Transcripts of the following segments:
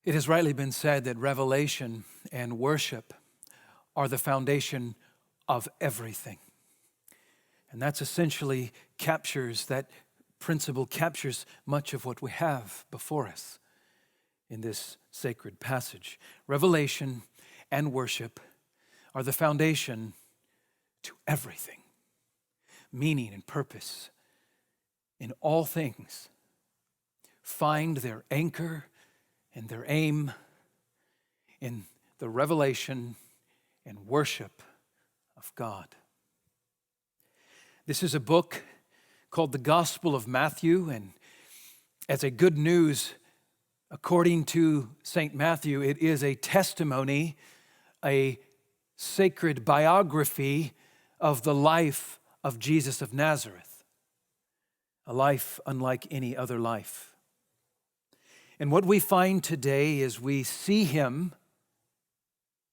It has rightly been said that revelation and worship are the foundation of everything. And that's essentially that principle captures much of what we have before us in this sacred passage. Revelation and worship are the foundation to everything. Meaning and purpose in all things find their anchor and their aim in the revelation and worship of God. This is a book called the Gospel of Matthew, and as a good news, according to St. Matthew, it is a testimony, a sacred biography of the life of Jesus of Nazareth, a life unlike any other life. And what we find today is we see him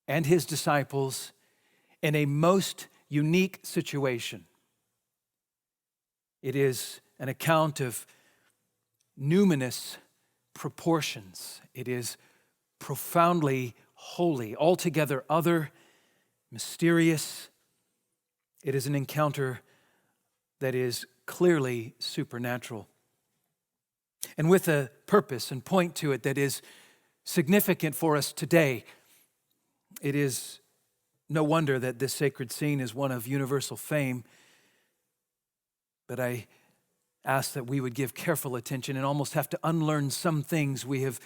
and his disciples in a most unique situation. It is an account of numinous proportions. It is profoundly holy, altogether other, mysterious. It is an encounter that is clearly supernatural, and with a purpose and point to it that is significant for us today. It is no wonder that this sacred scene is one of universal fame, but I ask that we would give careful attention and almost have to unlearn some things we have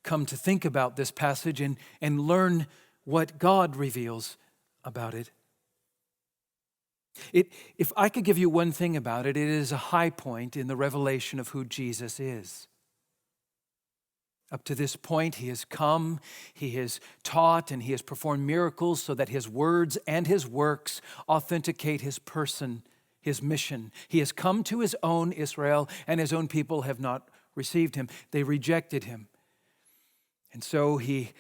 come to think about this passage and learn what God reveals about it. If I could give you one thing about it, it is a high point in the revelation of who Jesus is. Up to this point, he has come, he has taught, and he has performed miracles so that his words and his works authenticate his person, his mission. He has come to his own Israel, and his own people have not received him. They rejected him. And so he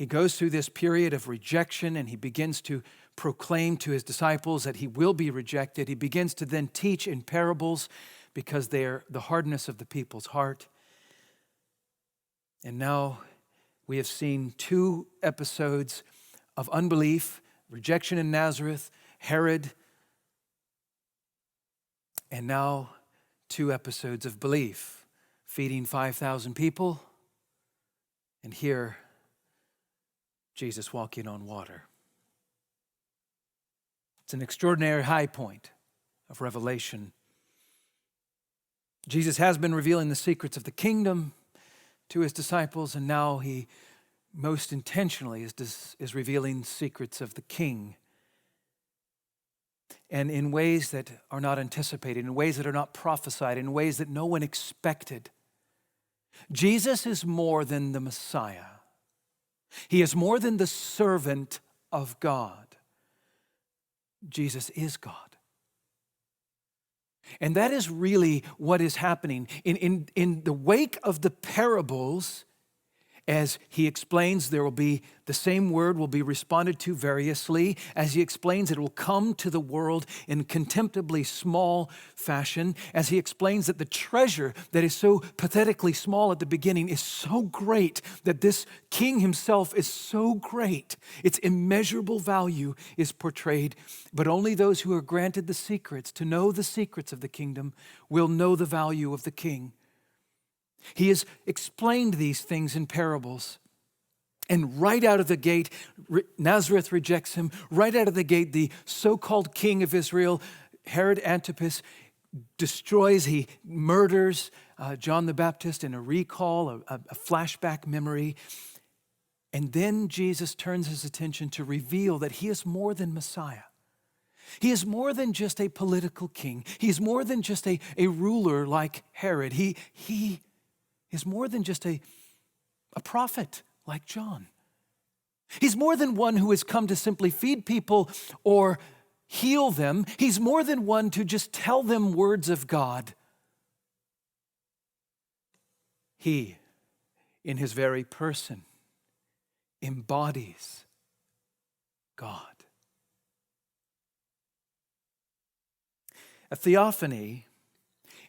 goes through this period of rejection, and he begins to proclaim to his disciples that he will be rejected. He begins to then teach in parables because they are the hardness of the people's heart. And now we have seen 2 episodes of unbelief, rejection in Nazareth, Herod, and now 2 episodes of belief, feeding 5,000 people, and here, Jesus walking on water. It's an extraordinary high point of revelation. Jesus has been revealing the secrets of the kingdom to his disciples, and now he most intentionally is revealing secrets of the King. And in ways that are not anticipated, in ways that are not prophesied, in ways that no one expected. Jesus is more than the Messiah. He is more than the servant of God. Jesus is God. And that is really what is happening. In the wake of the parables, as he explains, there will be the same word will be responded to variously. As he explains, it will come to the world in contemptibly small fashion. As he explains that the treasure that is so pathetically small at the beginning is so great, that this king himself is so great, its immeasurable value is portrayed. But only those who are granted the secrets, to know the secrets of the kingdom, will know the value of the king. He has explained these things in parables. And right out of the gate, Nazareth rejects him. Right out of the gate, the so-called king of Israel, Herod Antipas, destroys, he murders John the Baptist in a recall, a flashback memory. And then Jesus turns his attention to reveal that he is more than Messiah. He is more than just a political king. He is more than just a ruler like Herod. He is more than just a prophet like John. He's more than one who has come to simply feed people or heal them. He's more than one to just tell them words of God. He, in his very person, embodies God. A theophany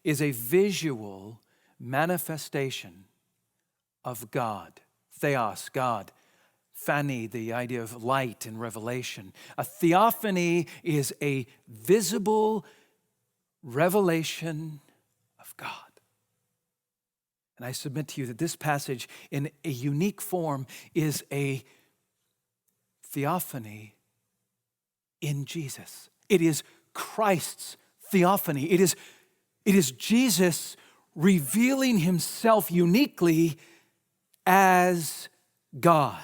is a visual manifestation of God Theos, God. Phany, the idea of light and revelation. A theophany is a visible revelation of God. And I submit to you that this passage in a unique form is a theophany in Jesus. It is Christ's theophany. It is Jesus revealing himself uniquely as God.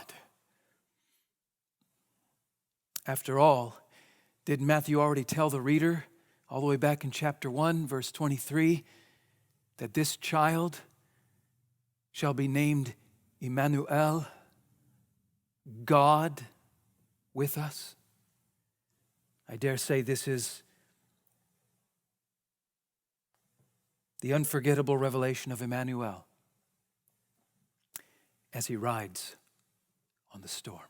After all, did Matthew already tell the reader all the way back in chapter 1, verse 23, that this child shall be named Immanuel, God with us? I dare say this is the unforgettable revelation of Immanuel as he rides on the storm.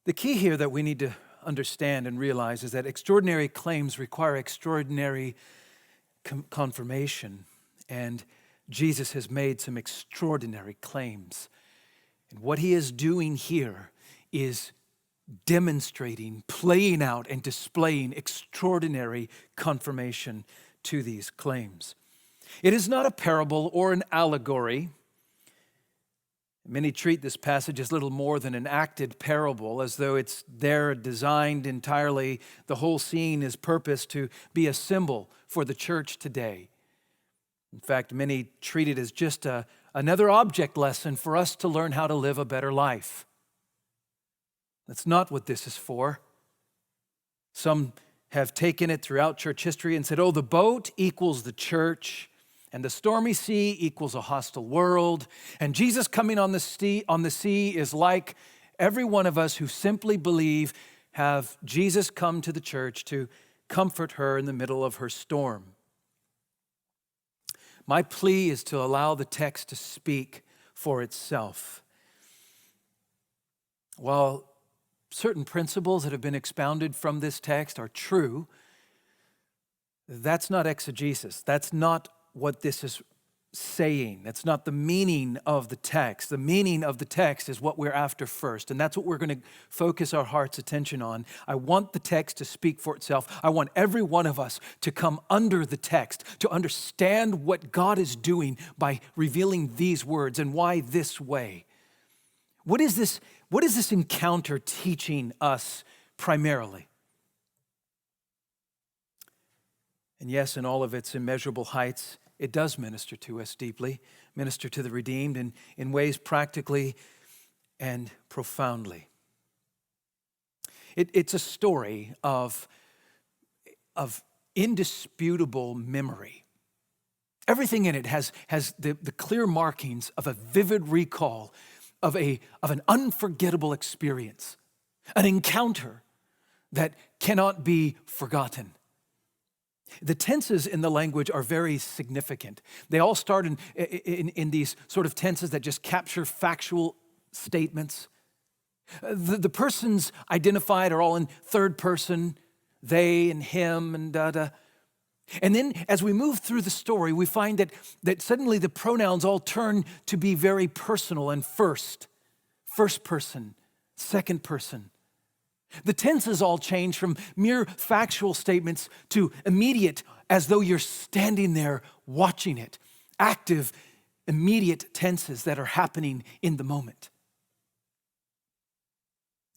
The key here that we need to understand and realize is that extraordinary claims require extraordinary confirmation, and Jesus has made some extraordinary claims. And what he is doing here is demonstrating, playing out, and displaying extraordinary confirmation to these claims. It is not a parable or an allegory. Many treat this passage as little more than an acted parable, as though it's there designed entirely, the whole scene is purposed to be a symbol for the church today. In fact, many treat it as just another object lesson for us to learn how to live a better life. That's not what this is for. Some have taken it throughout church history and said, oh, the boat equals the church, and the stormy sea equals a hostile world, and Jesus coming on the sea is like every one of us who simply believe have Jesus come to the church to comfort her in the middle of her storm. My plea is to allow the text to speak for itself. While certain principles that have been expounded from this text are true, that's not exegesis. That's not what this is saying. That's not the meaning of the text. The meaning of the text is what we're after first, and that's what we're going to focus our heart's attention on. I want the text to speak for itself. I want every one of us to come under the text, to understand what God is doing by revealing these words and why this way. What is this encounter teaching us primarily? And yes, in all of its immeasurable heights, it does minister to us deeply, minister to the redeemed in ways practically and profoundly. It's a story of indisputable memory. Everything in it has the clear markings of a vivid recall of an unforgettable experience, an encounter that cannot be forgotten. The tenses in the language are very significant. They all start in these sort of tenses that just capture factual statements. The persons identified are all in third person, they and him and da-da. And then as we move through the story, we find that suddenly the pronouns all turn to be very personal and first person, second person. The tenses all change from mere factual statements to immediate, as though you're standing there watching it. Active, immediate tenses that are happening in the moment.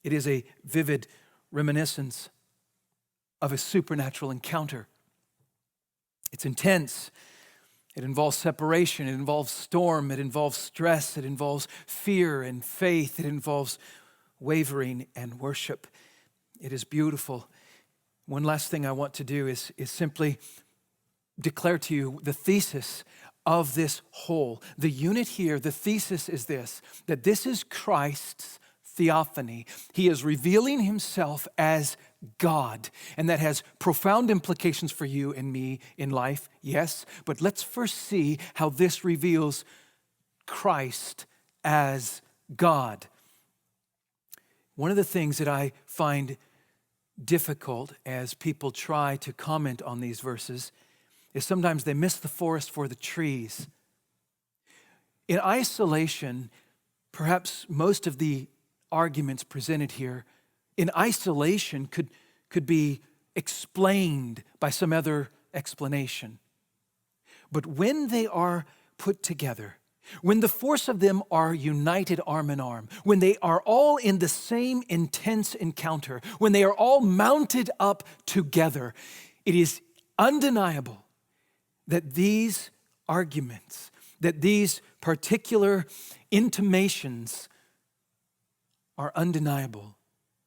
It is a vivid reminiscence of a supernatural encounter. It's intense. It involves separation. It involves storm. It involves stress. It involves fear and faith. It involves wavering and worship. It is beautiful. One last thing I want to do is simply declare to you the thesis of this whole. The unit here, the thesis is this, that this is Christ's theophany. He is revealing himself as God, and that has profound implications for you and me in life, yes, but let's first see how this reveals Christ as God. One of the things that I find difficult as people try to comment on these verses is sometimes they miss the forest for the trees. In isolation, perhaps most of the arguments presented here in isolation could be explained by some other explanation. But when they are put together, when the force of them are united arm in arm, when they are all in the same intense encounter, when they are all mounted up together, it is undeniable that these arguments, that these particular intimations are undeniable.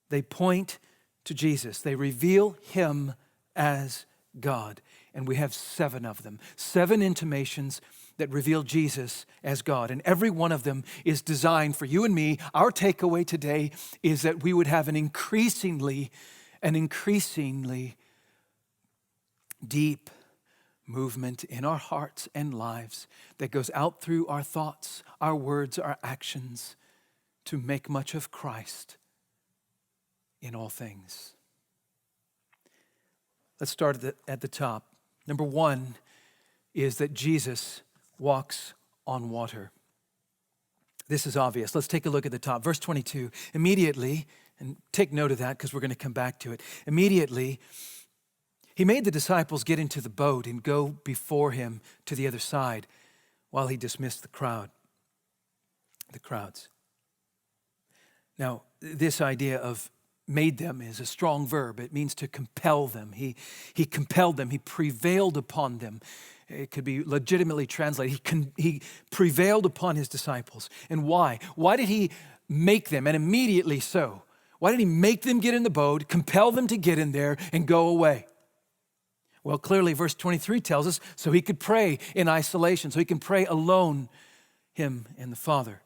They point to Jesus. They reveal him as God. And we have 7 of them. 7 intimations that reveal Jesus as God. And every one of them is designed for you and me. Our takeaway today is that we would have an increasingly deep movement in our hearts and lives that goes out through our thoughts, our words, our actions to make much of Christ in all things. Let's start at the top. Number 1 is that Jesus walks on water. This is obvious. Let's take a look at the top. Verse 22, immediately, and take note of that because we're going to come back to it. Immediately, he made the disciples get into the boat and go before him to the other side while he dismissed the crowds. Now, this idea of made them is a strong verb. It means to compel them. He compelled them. He prevailed upon them. It could be legitimately translated. He prevailed upon his disciples. And why? Why did he make them? And immediately so. Why did he make them get in the boat, compel them to get in there, and go away? Well, clearly, verse 23 tells us so he could pray in isolation, so he can pray alone, him and the Father.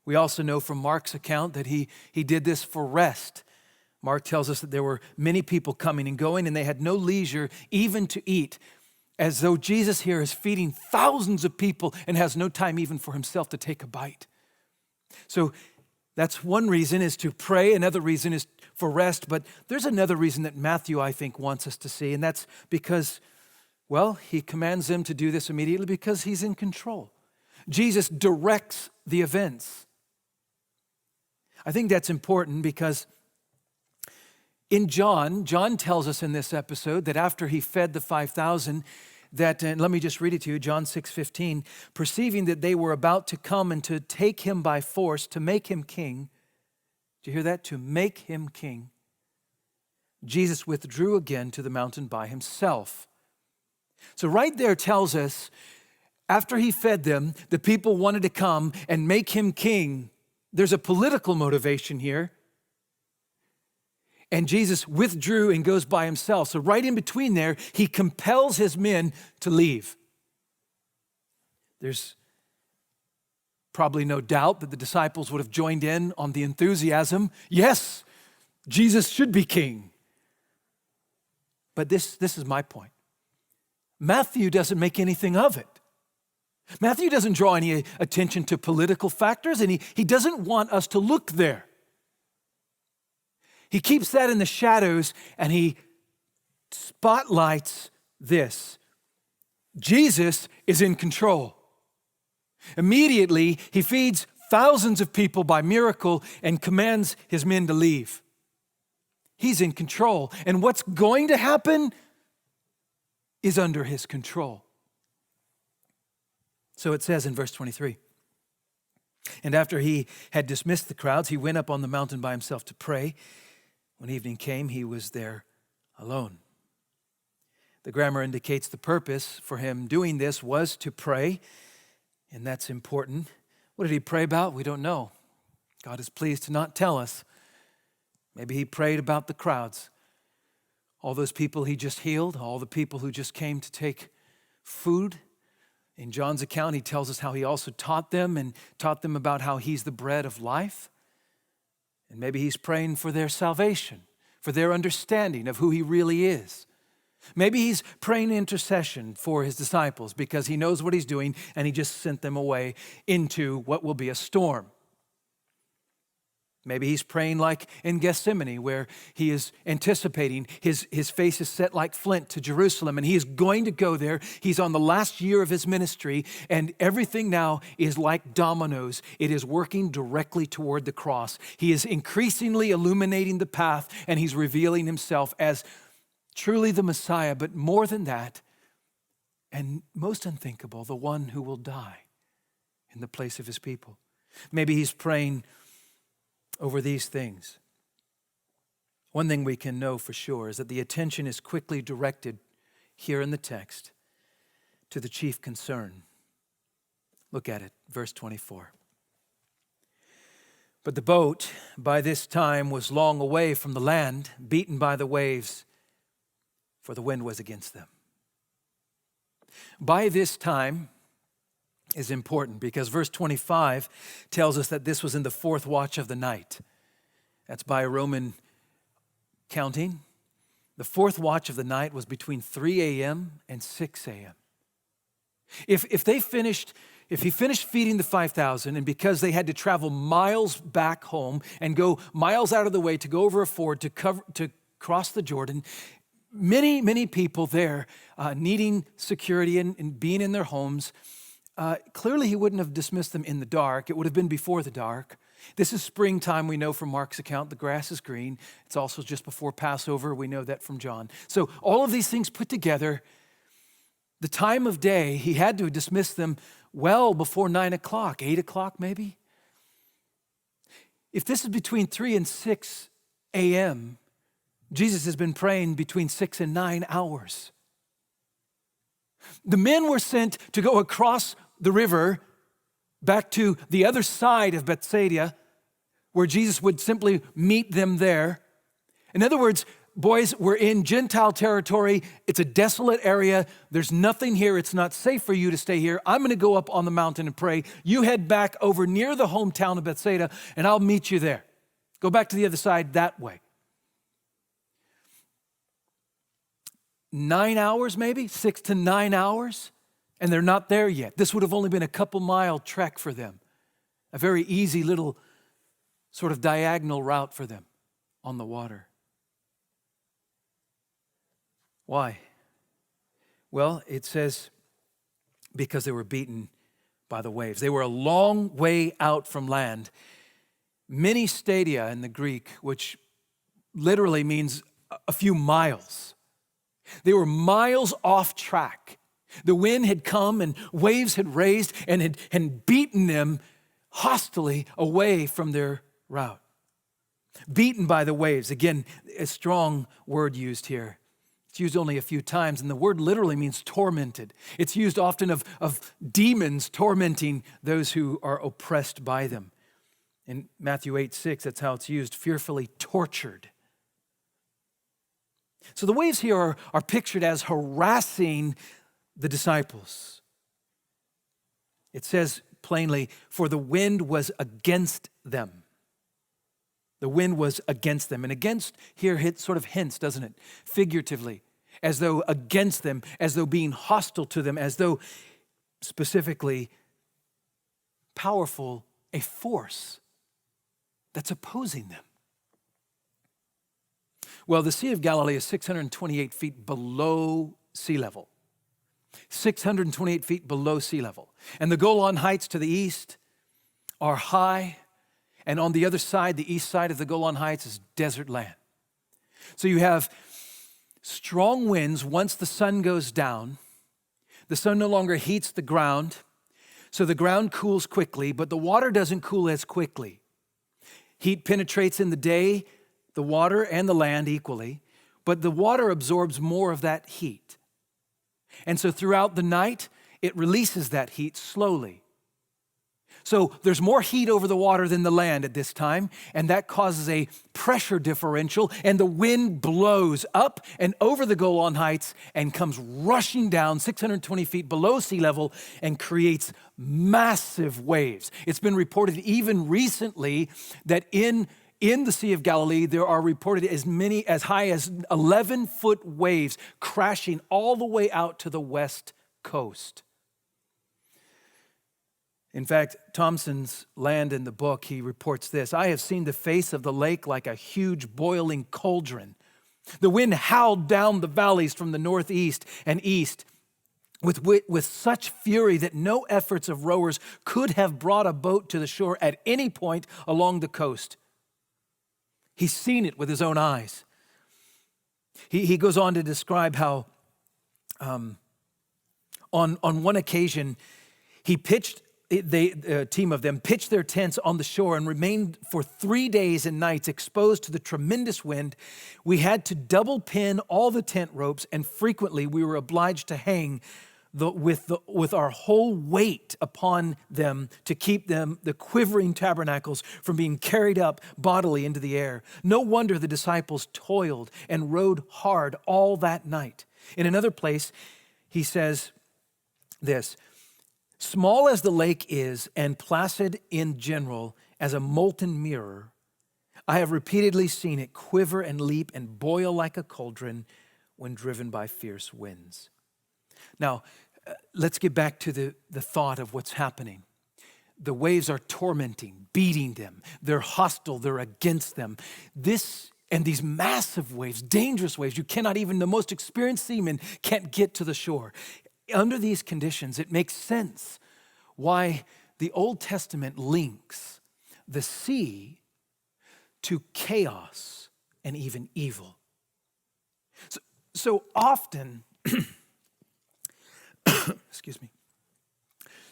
We also know from Mark's account that he did this for rest. Mark tells us that there were many people coming and going, and they had no leisure even to eat, as though Jesus here is feeding thousands of people and has no time even for himself to take a bite. So that's one reason, is to pray. Another reason is for rest. But there's another reason that Matthew, I think, wants us to see, and that's because, well, he commands them to do this immediately because he's in control. Jesus directs the events. I think that's important because in John tells us in this episode that after he fed the 5,000, that, and let me just read it to you, John 6:15, perceiving that they were about to come and to take him by force, to make him king. Do you hear that? To make him king. Jesus withdrew again to the mountain by himself. So right there tells us, after he fed them, the people wanted to come and make him king. There's a political motivation here. And Jesus withdrew and goes by himself. So right in between there, he compels his men to leave. There's probably no doubt that the disciples would have joined in on the enthusiasm. Yes, Jesus should be king. But this is my point. Matthew doesn't make anything of it. Matthew doesn't draw any attention to political factors, and he doesn't want us to look there. He keeps that in the shadows, and he spotlights this. Jesus is in control. Immediately, he feeds thousands of people by miracle and commands his men to leave. He's in control, and what's going to happen is under his control. So it says in verse 23, and after he had dismissed the crowds, he went up on the mountain by himself to pray. When evening came, he was there alone. The grammar indicates the purpose for him doing this was to pray, and that's important. What did he pray about? We don't know. God is pleased to not tell us. Maybe he prayed about the crowds. All those people he just healed, all the people who just came to take food. In John's account, he tells us how he also taught them about how he's the bread of life. And maybe he's praying for their salvation, for their understanding of who he really is. Maybe he's praying intercession for his disciples because he knows what he's doing and he just sent them away into what will be a storm. Maybe he's praying like in Gethsemane, where he is anticipating, his face is set like flint to Jerusalem, and he is going to go there. He's on the last year of his ministry, and everything now is like dominoes. It is working directly toward the cross. He is increasingly illuminating the path, and he's revealing himself as truly the Messiah, but more than that, and most unthinkable, the one who will die in the place of his people. Maybe he's praying over these things. One thing we can know for sure is that the attention is quickly directed here in the text to the chief concern. Look at it, verse 24. But the boat by this time was long away from the land, beaten by the waves, for the wind was against them. By this time is important because verse 25 tells us that this was in the fourth watch of the night. That's by Roman counting. The fourth watch of the night was between 3 a.m. and 6 a.m. If he finished feeding the 5,000, and because they had to travel miles back home and go miles out of the way to go over a ford to cross the Jordan, many people there needing security and being in their homes, clearly he wouldn't have dismissed them in the dark. It would have been before the dark. This is springtime, we know from Mark's account. The grass is green. It's also just before Passover. We know that from John. So all of these things put together, the time of day, he had to dismiss them well before 9 o'clock, 8 o'clock maybe. If this is between 3 and 6 a.m., Jesus has been praying between 6 and 9 hours. The men were sent to go across the river back to the other side of Bethsaida, where Jesus would simply meet them there. In other words, boys, we're in Gentile territory. It's a desolate area. There's nothing here. It's not safe for you to stay here. I'm going to go up on the mountain and pray. You head back over near the hometown of Bethsaida, and I'll meet you there. Go back to the other side that way. 9 hours maybe, 6 to 9 hours, and they're not there yet. This would have only been a couple-mile trek for them, a very easy little sort of diagonal route for them on the water. Why? Well, it says because they were beaten by the waves. They were a long way out from land. Many stadia in the Greek, which literally means a few miles. They were miles off track. The wind had come and waves had raised and had beaten them hostilely away from their route. Beaten by the waves. Again, a strong word used here. It's used only a few times, and the word literally means tormented. It's used often of demons tormenting those who are oppressed by them. In Matthew 8:6, that's how it's used, fearfully tortured. So the waves here are pictured as harassing the disciples. It says plainly, for the wind was against them. The wind was against them. And against here sort of hints, doesn't it? Figuratively, as though against them, as though being hostile to them, as though specifically powerful, a force that's opposing them. Well, the Sea of Galilee is 628 feet below sea level. 628 feet below sea level. And the Golan Heights to the east are high, and on the other side, the east side of the Golan Heights is desert land. So you have strong winds once the sun goes down. The sun no longer heats the ground, so the ground cools quickly, but the water doesn't cool as quickly. Heat penetrates in the day, the water and the land equally, but the water absorbs more of that heat. And so throughout the night, it releases that heat slowly. So there's more heat over the water than the land at this time, and that causes a pressure differential, and the wind blows up and over the Golan Heights and comes rushing down 620 feet below sea level and creates massive waves. It's been reported even recently that in the Sea of Galilee, there are reported as high as 11-foot waves crashing all the way out to the west coast. In fact, Thompson's Land in the book, he reports this: I have seen the face of the lake like a huge boiling cauldron. The wind howled down the valleys from the northeast and east with such fury that no efforts of rowers could have brought a boat to the shore at any point along the coast. He's seen it with his own eyes. He goes on to describe how on one occasion a team of them pitched their tents on the shore and remained for 3 days and nights exposed to the tremendous wind. We had to double pin all the tent ropes, and frequently we were obliged to hang with our whole weight upon them to keep the quivering tabernacles from being carried up bodily into the air. No wonder the disciples toiled and rowed hard all that night. In another place, he says this: small as the lake is and placid in general as a molten mirror, I have repeatedly seen it quiver and leap and boil like a cauldron when driven by fierce winds. Now, let's get back to the thought of what's happening. The waves are tormenting, beating them. They're hostile, they're against them. These massive waves, dangerous waves, the most experienced seaman can't get to the shore. Under these conditions, it makes sense why the Old Testament links the sea to chaos and even evil. So often, excuse me,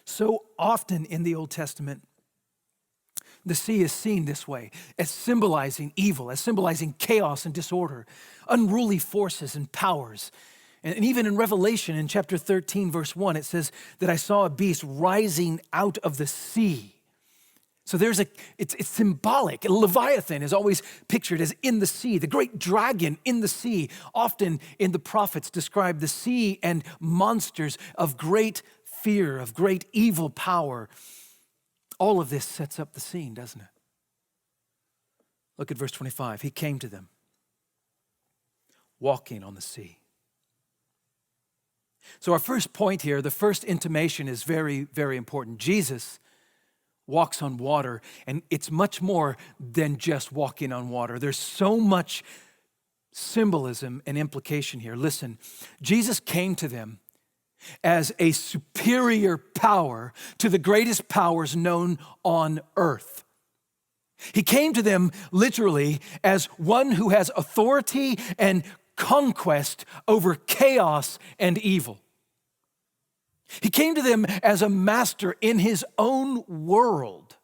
so often in the Old Testament, the sea is seen this way, as symbolizing evil, as symbolizing chaos and disorder, unruly forces and powers. And even in Revelation, in chapter 13, verse 1, it says that I saw a beast rising out of the sea. So it's symbolic. Leviathan is always pictured as in the sea, the great dragon in the sea. Often in the prophets describe the sea and monsters of great fear, of great evil power. All of this sets up the scene, doesn't it? Look at verse 25. He came to them, walking on the sea. So our first point here, the first intimation is very, very important. Jesus walks on water, and it's much more than just walking on water. There's so much symbolism and implication here. Listen, Jesus came to them as a superior power to the greatest powers known on earth. He came to them literally as one who has authority and conquest over chaos and evil. He came to them as a master in his own world.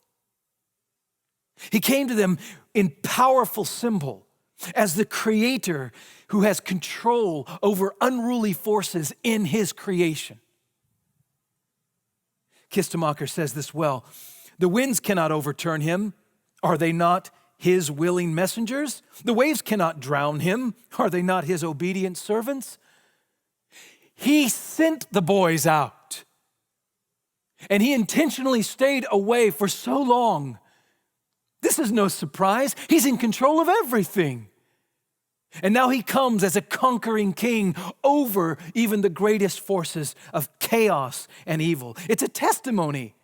He came to them in powerful symbol as the creator who has control over unruly forces in his creation. Kistemacher says this well: the winds cannot overturn him. Are they not his willing messengers? The waves cannot drown him. Are they not his obedient servants? He sent the boys out, and he intentionally stayed away for so long. This is no surprise. He's in control of everything. And now he comes as a conquering king over even the greatest forces of chaos and evil. It's a testimony.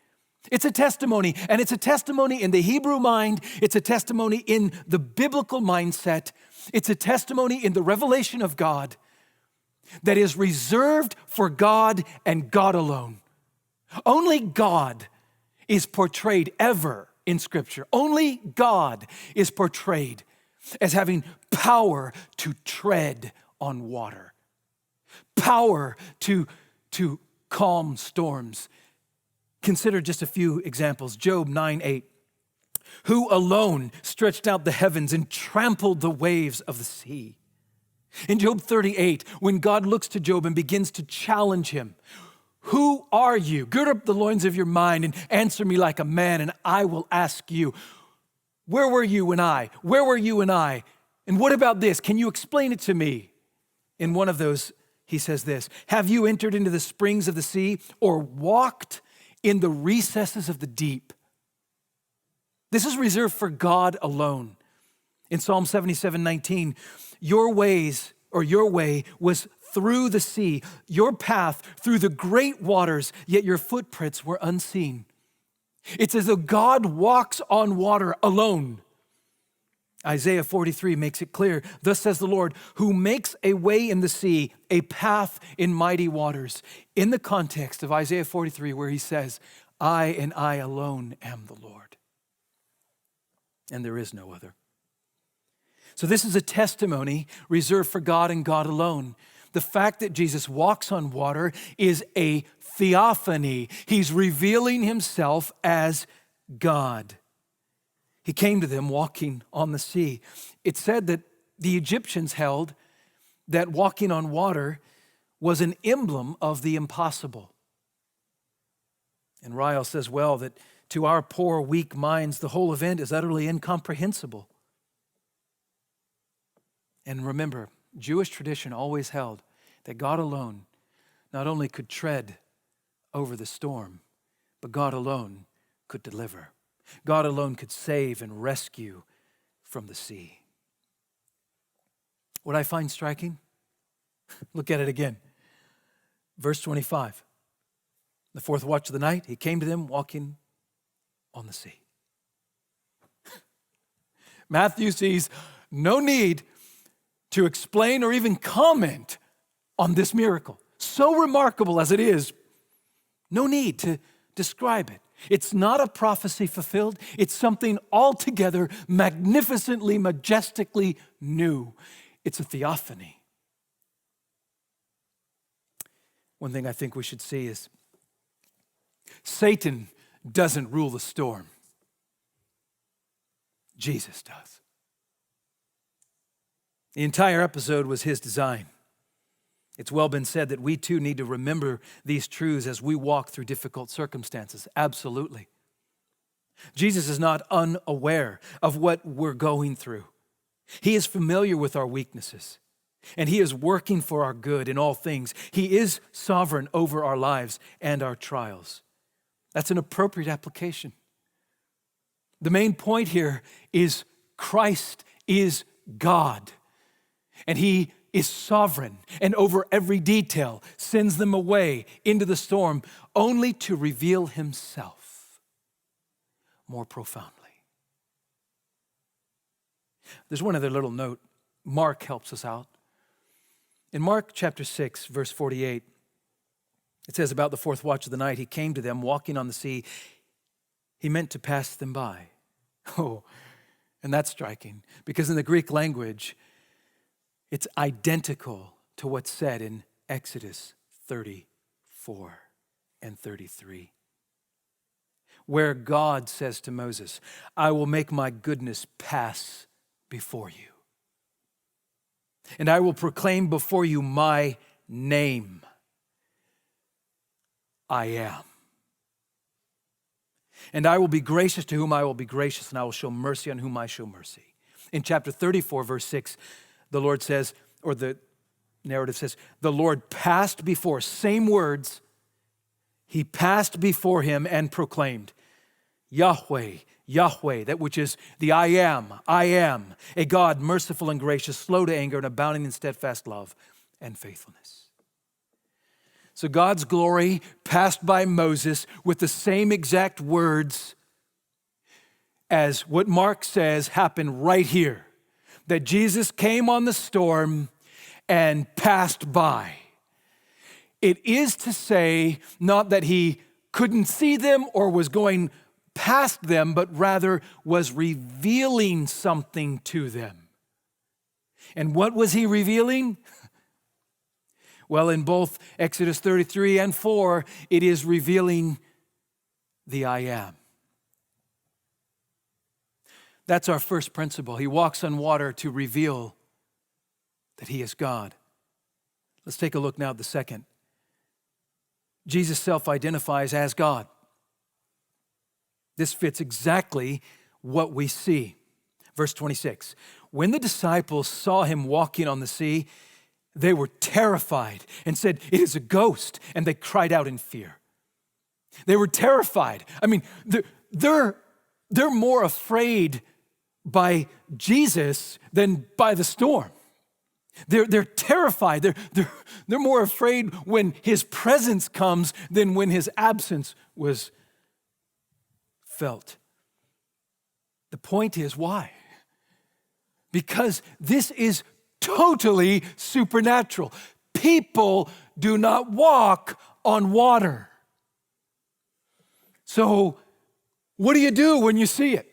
It's a testimony, and it's a testimony in the Hebrew mind. It's a testimony in the biblical mindset. It's a testimony in the revelation of God that is reserved for God and God alone. Only God is portrayed ever in Scripture. Only God is portrayed as having power to tread on water, power to calm storms. Consider just a few examples. Job 9:8. Who alone stretched out the heavens and trampled the waves of the sea? In Job 38, when God looks to Job and begins to challenge him, who are you? Gird up the loins of your mind and answer me like a man, and I will ask you, where were you when I? Where were you when I? And what about this? Can you explain it to me? In one of those, he says this: have you entered into the springs of the sea or walked in the recesses of the deep? This is reserved for God alone. In Psalm 77:19, your way was through the sea, your path through the great waters, yet your footprints were unseen. It's as though God walks on water alone. Isaiah 43 makes it clear. Thus says the Lord, who makes a way in the sea, a path in mighty waters. In the context of Isaiah 43, where he says, I and I alone am the Lord, and there is no other. So this is a testimony reserved for God and God alone. The fact that Jesus walks on water is a theophany. He's revealing himself as God. He came to them walking on the sea. It said that the Egyptians held that walking on water was an emblem of the impossible. And Ryle says, well, that to our poor, weak minds, the whole event is utterly incomprehensible. And remember, Jewish tradition always held that God alone not only could tread over the storm, but God alone could deliver. God alone could save and rescue from the sea. What I find striking, look at it again. Verse 25. The fourth watch of the night, he came to them walking on the sea. Matthew sees no need to explain or even comment on this miracle. So remarkable as it is, no need to describe it. It's not a prophecy fulfilled. It's something altogether magnificently, majestically new. It's a theophany. One thing I think we should see is Satan doesn't rule the storm. Jesus does. The entire episode was his design. It's well been said that we too need to remember these truths as we walk through difficult circumstances. Absolutely. Jesus is not unaware of what we're going through. He is familiar with our weaknesses, and he is working for our good in all things. He is sovereign over our lives and our trials. That's an appropriate application. The main point here is Christ is God, and he is sovereign and over every detail sends them away into the storm only to reveal himself more profoundly. There's one other little note. Mark helps us out. In Mark chapter 6, verse 48, it says about the fourth watch of the night, he came to them walking on the sea. He meant to pass them by. Oh, and that's striking because in the Greek language, it's identical to what's said in Exodus 34 and 33, where God says to Moses, I will make my goodness pass before you, and I will proclaim before you my name. I am. And I will be gracious to whom I will be gracious, and I will show mercy on whom I show mercy. In chapter 34, verse 6, the Lord says, or the narrative says, the Lord passed before, same words, he passed before him and proclaimed, Yahweh, Yahweh, that which is the I am, a God merciful and gracious, slow to anger and abounding in steadfast love and faithfulness. So God's glory passed by Moses with the same exact words as what Mark says happened right here. That Jesus came on the storm and passed by. It is to say not that he couldn't see them or was going past them, but rather was revealing something to them. And what was he revealing? Well, in both Exodus 33 and 4, it is revealing the I am. That's our first principle. He walks on water to reveal that he is God. Let's take a look now at the second. Jesus self-identifies as God. This fits exactly what we see. Verse 26, when the disciples saw him walking on the sea, they were terrified and said, it is a ghost, and they cried out in fear. They were terrified. I mean, they're more afraid by Jesus than by the storm. They're terrified. They're more afraid when his presence comes than when his absence was felt. The point is, why? Because this is totally supernatural. People do not walk on water. So, what do you do when you see it?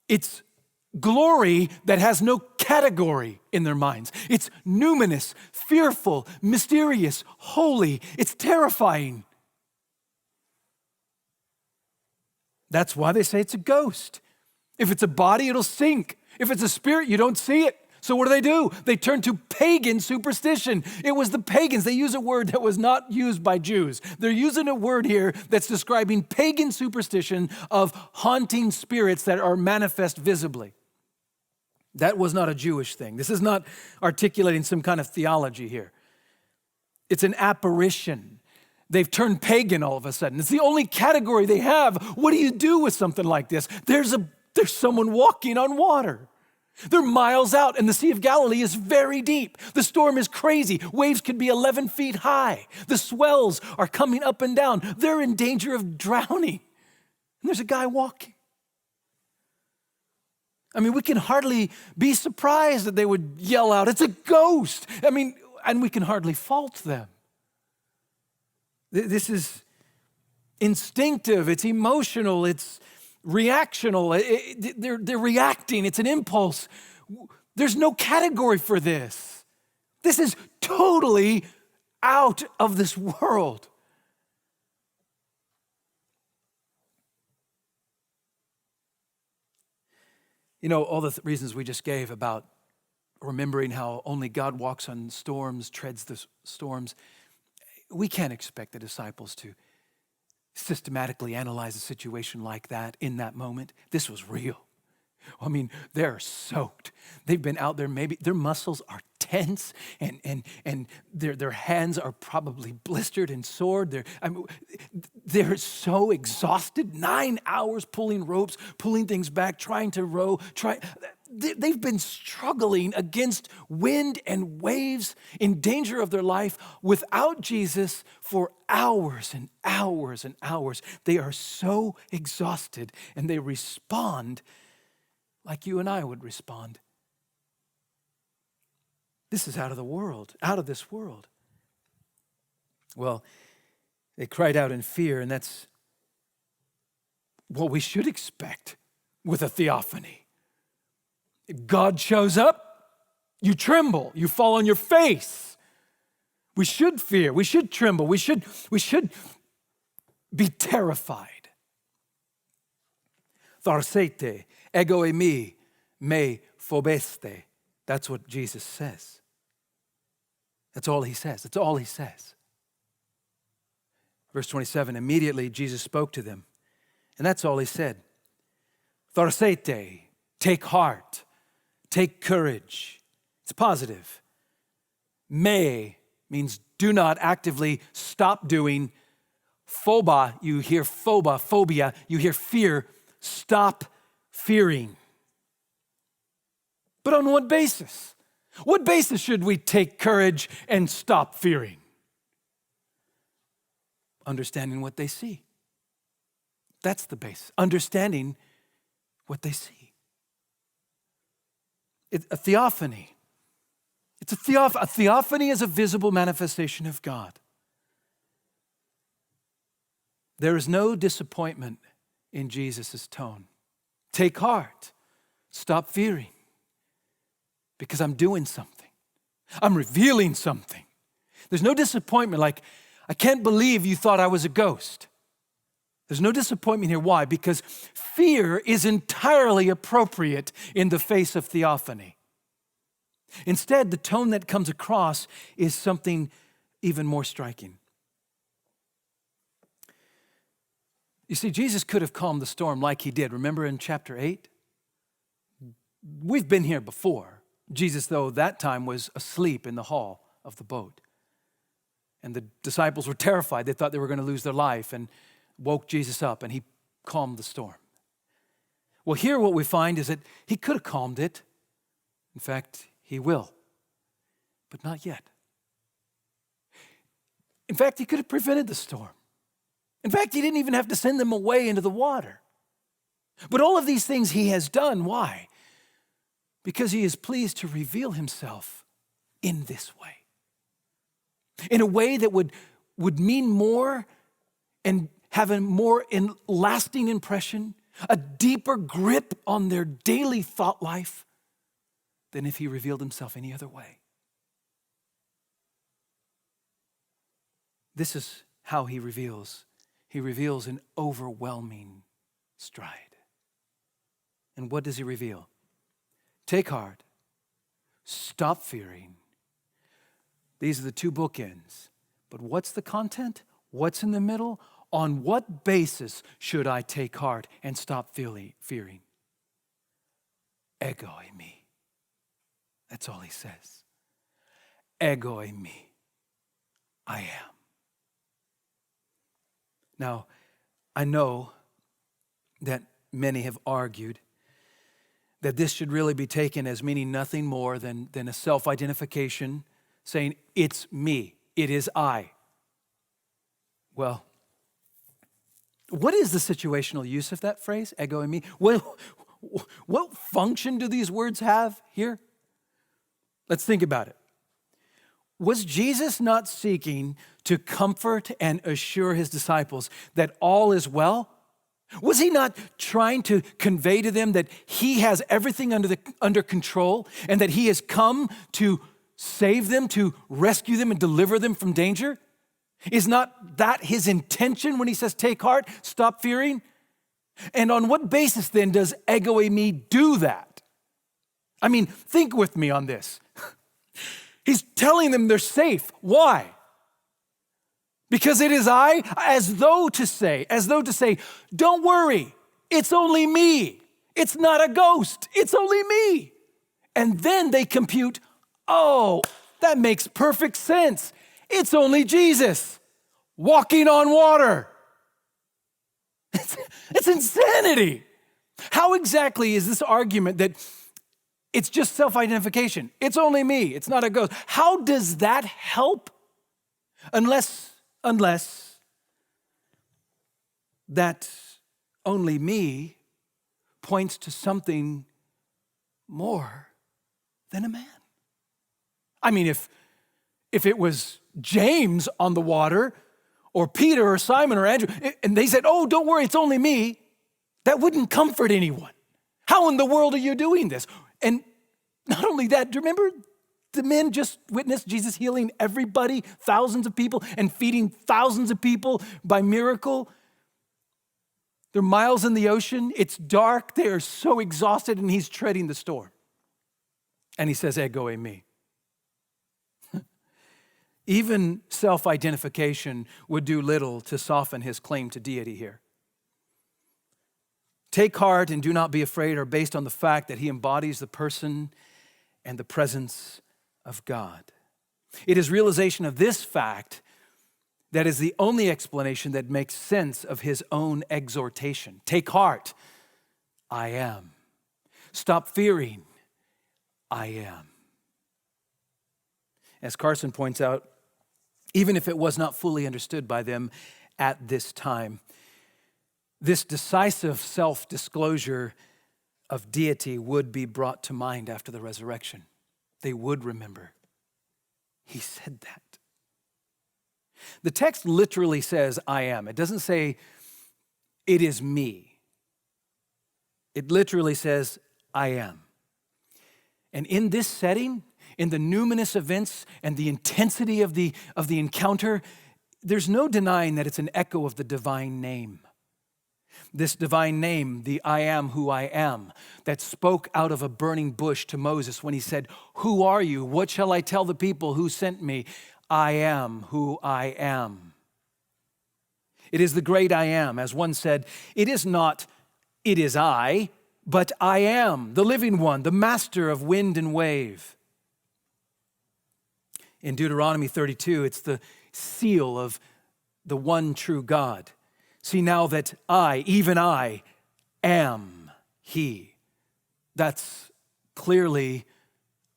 It's glory that has no category in their minds. It's numinous, fearful, mysterious, holy. It's terrifying. That's why they say it's a ghost. If it's a body, it'll sink. If it's a spirit, you don't see it. So what do? They turn to pagan superstition. It was the pagans. They use a word that was not used by Jews. They're using a word here that's describing pagan superstition of haunting spirits that are manifest visibly. That was not a Jewish thing. This is not articulating some kind of theology here. It's an apparition. They've turned pagan all of a sudden. It's the only category they have. What do you do with something like this? There's someone walking on water. They're miles out, and the Sea of Galilee is very deep. The storm is crazy. Waves could be 11 feet high. The swells are coming up and down. They're in danger of drowning. And there's a guy walking. I mean, we can hardly be surprised that they would yell out, "It's a ghost!" I mean, and we can hardly fault them. This is instinctive, it's emotional, it's reactional. They're reacting, it's an impulse. There's no category for this. This is totally out of this world. You know, all the reasons we just gave about remembering how only God walks on storms, treads the storms. We can't expect the disciples to systematically analyze a situation like that in that moment. This was real. I mean, they're soaked. They've been out there, maybe their muscles are tense and their hands are probably blistered and sore. They're so exhausted. 9 hours pulling ropes, pulling things back, trying to row. They've been struggling against wind and waves, in danger of their life, without Jesus for hours and hours and hours. They are so exhausted, and they respond like you and I would respond. This is out of the world, out of this world. Well, they cried out in fear, and that's what we should expect with a theophany. God shows up, you tremble, you fall on your face. We should fear, we should tremble, we should be terrified. Tharsete, ego eimi, me phobeste. That's what Jesus says. That's all he says. That's all he says. Verse 27, immediately Jesus spoke to them. And that's all he said. Tharsete, take heart, take courage. It's positive. Me means do not, actively stop doing. Phoba, you hear phobia, you hear fear. Stop fearing. But on what basis? What basis should we take courage and stop fearing? Understanding what they see. That's the basis. Understanding what they see. It's a theophany. A theophany is a visible manifestation of God. There is no disappointment in Jesus' tone. Take heart. Stop fearing. Because I'm doing something. I'm revealing something. There's no disappointment like, I can't believe you thought I was a ghost. There's no disappointment here. Why? Because fear is entirely appropriate in the face of theophany. Instead, the tone that comes across is something even more striking. You see, Jesus could have calmed the storm like he did. Remember in chapter 8? We've been here before. Jesus, though, that time was asleep in the hall of the boat. And the disciples were terrified. They thought they were going to lose their life, and woke Jesus up, and he calmed the storm. Well, here what we find is that he could have calmed it. In fact, he will, but not yet. In fact, he could have prevented the storm. In fact, he didn't even have to send them away into the water. But all of these things he has done. Why? Because he is pleased to reveal himself in this way. In a way that would mean more and have a more lasting impression, a deeper grip on their daily thought life than if he revealed himself any other way. This is how he reveals. He reveals an overwhelming stride. And what does he reveal? Take heart. Stop fearing. These are the two bookends. But what's the content? What's in the middle? On what basis should I take heart and stop fearing? Ego eimi. That's all he says. Ego eimi. I am. Now, I know that many have argued that this should really be taken as meaning nothing more than a self-identification, saying, it's me, it is I. Well, what is the situational use of that phrase, ego eimi? What function do these words have here? Let's think about it. Was Jesus not seeking to comfort and assure his disciples that all is well? Was he not trying to convey to them that he has everything under control and that he has come to save them, to rescue them and deliver them from danger? Is not that his intention when he says, take heart, stop fearing? And on what basis then does ego eimi do that? I mean, think with me on this. He's telling them they're safe. Why? Because it is I, as though to say, don't worry, it's only me. It's not a ghost, it's only me. And then they compute, oh, that makes perfect sense. It's only Jesus walking on water. It's insanity. How exactly is this argument that it's just self-identification? It's only me, it's not a ghost. How does that help? Unless that only me points to something more than a man. I mean, if it was James on the water, or Peter or Simon or Andrew, and they said, oh, don't worry, it's only me, that wouldn't comfort anyone. How in the world are you doing this? And not only that, do you remember the men just witnessed Jesus healing everybody, thousands of people, and feeding thousands of people by miracle? They're miles in the ocean. It's dark. They are so exhausted, and he's treading the storm. And he says, ego eimi. Even self-identification would do little to soften his claim to deity here. Take heart and do not be afraid are based on the fact that he embodies the person and the presence of God. It is realization of this fact that is the only explanation that makes sense of his own exhortation. Take heart, I am. Stop fearing, I am. As Carson points out, even if it was not fully understood by them at this time, this decisive self-disclosure of deity would be brought to mind after the resurrection. They would remember. He said that. The text literally says, I am. It doesn't say, it is me. It literally says, I am. And in this setting, in the numinous events and the intensity of the encounter, there's no denying that it's an echo of the divine name. This divine name, the I am who I am, that spoke out of a burning bush to Moses when he said, who are you? What shall I tell the people who sent me? I am who I am. It is the great I am. As one said, it is not, it is I, but I am, the living one, the master of wind and wave. In Deuteronomy 32, it's the seal of the one true God. See now that I, even I, am He. That's clearly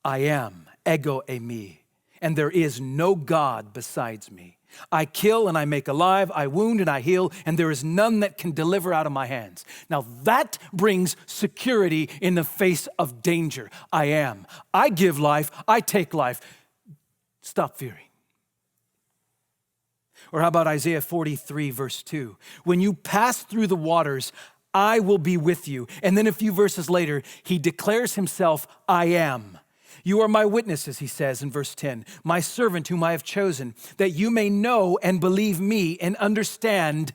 I am, ego eimi. And there is no God besides me. I kill and I make alive, I wound and I heal, and there is none that can deliver out of my hands. Now that brings security in the face of danger. I am. I give life, I take life. Stop fearing. Or how about Isaiah 43, verse 2? When you pass through the waters, I will be with you. And then a few verses later, he declares himself, I am. You are my witnesses, he says in verse 10, my servant whom I have chosen, that you may know and believe me and understand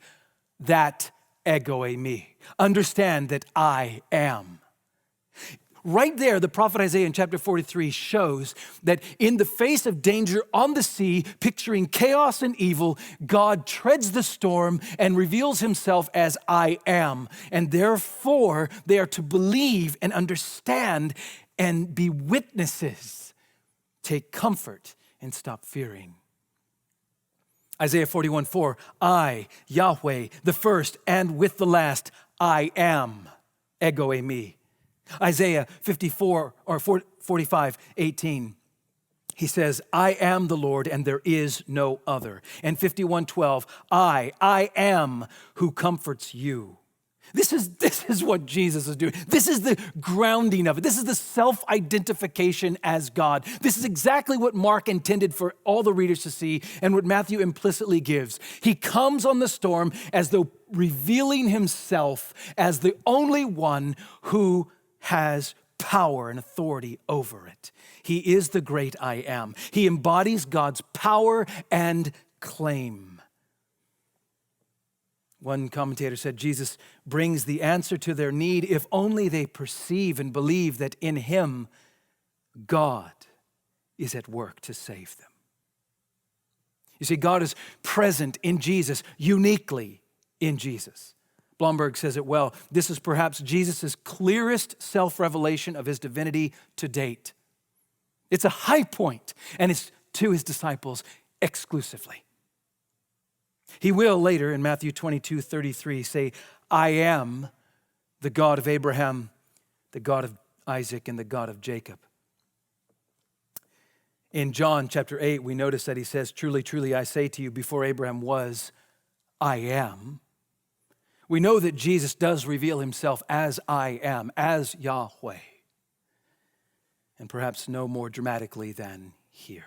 that ego me. Understand that I am. Right there, the prophet Isaiah in chapter 43 shows that in the face of danger on the sea, picturing chaos and evil, God treads the storm and reveals himself as I am. And therefore, they are to believe and understand and be witnesses. Take comfort and stop fearing. Isaiah 41:4, I, Yahweh, the first and with the last, I am, ego me. Isaiah 45:18, he says, I am the Lord and there is no other. And 51:12, I am who comforts you. This is what Jesus is doing. This is the grounding of it. This is the self-identification as God. This is exactly what Mark intended for all the readers to see and what Matthew implicitly gives. He comes on the storm as though revealing himself as the only one who has power and authority over it. He is the great I am. He embodies God's power and claim. One commentator said, Jesus brings the answer to their need if only they perceive and believe that in him, God is at work to save them. You see, God is present in Jesus, uniquely in Jesus. Blomberg says it well. This is perhaps Jesus' clearest self-revelation of his divinity to date. It's a high point, and it's to his disciples exclusively. He will later in Matthew 22:33 say, I am the God of Abraham, the God of Isaac, and the God of Jacob. In John chapter 8, we notice that he says, truly, truly, I say to you, before Abraham was, I am. We know that Jesus does reveal himself as I am, as Yahweh. And perhaps no more dramatically than here.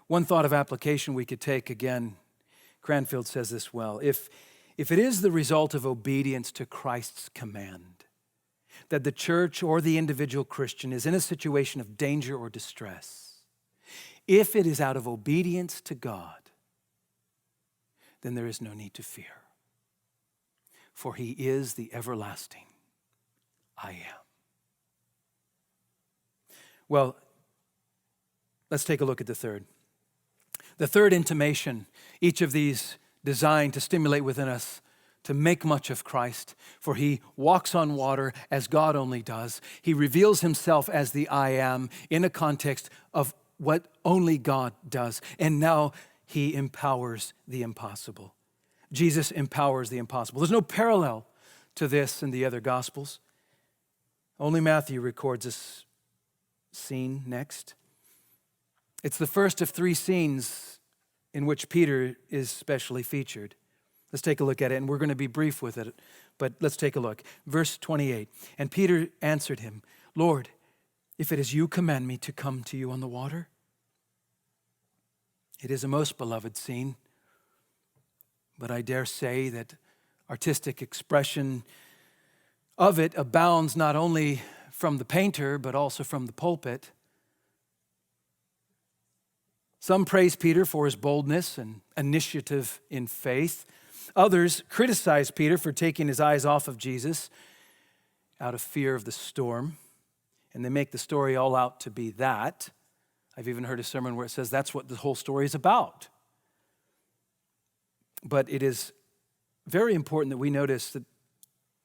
One thought of application we could take, again, Cranfield says this well, if it is the result of obedience to Christ's command, that the church or the individual Christian is in a situation of danger or distress, if it is out of obedience to God, then there is no need to fear. For he is the everlasting I am. Well, let's take a look at the third. The third intimation, each of these designed to stimulate within us to make much of Christ, for he walks on water as God only does. He reveals himself as the I am in a context of what only God does. And now he empowers the impossible. Jesus empowers the impossible. There's no parallel to this in the other Gospels. Only Matthew records this scene next. It's the first of three scenes in which Peter is specially featured. Let's take a look at it, and we're going to be brief with it, but let's take a look. Verse 28, and Peter answered him, Lord, if it is you, command me to come to you on the water. It is a most beloved scene, but I dare say that artistic expression of it abounds not only from the painter, but also from the pulpit. Some praise Peter for his boldness and initiative in faith. Others criticize Peter for taking his eyes off of Jesus out of fear of the storm. And they make the story all out to be that. I've even heard a sermon where it says that's what the whole story is about. But it is very important that we notice that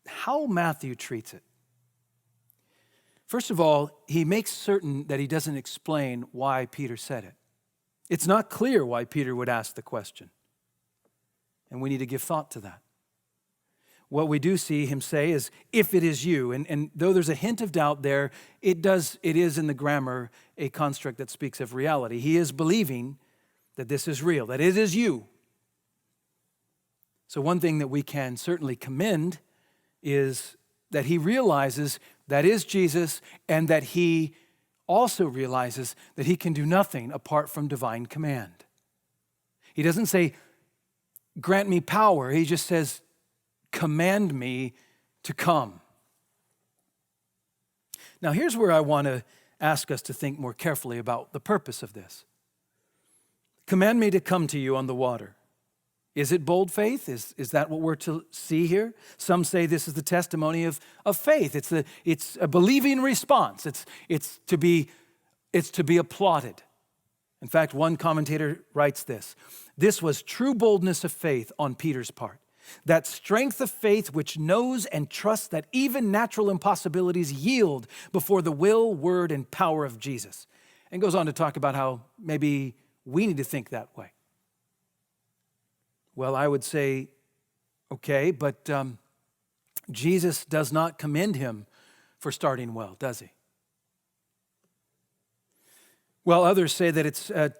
how Matthew treats it. First of all, he makes certain that he doesn't explain why Peter said it. It's not clear why Peter would ask the question. And we need to give thought to that. What we do see him say is, if it is you, and though there's a hint of doubt there, it is in the grammar a construct that speaks of reality. He is believing that this is real, that it is you. So one thing that we can certainly commend is that he realizes that is Jesus, and that he also realizes that he can do nothing apart from divine command. He doesn't say, grant me power. He just says, command me to come. Now here's where I want to ask us to think more carefully about the purpose of this. Command me to come to you on the water. Is it bold faith? Is that what we're to see here? Some say this is the testimony of faith. It's a believing response. It's to be applauded. In fact, one commentator writes this: this was true boldness of faith on Peter's part. That strength of faith which knows and trusts that even natural impossibilities yield before the will, word, and power of Jesus. And goes on to talk about how maybe we need to think that way. Well, I would say, okay, but Jesus does not commend him for starting well, does he? Well, others say that it's a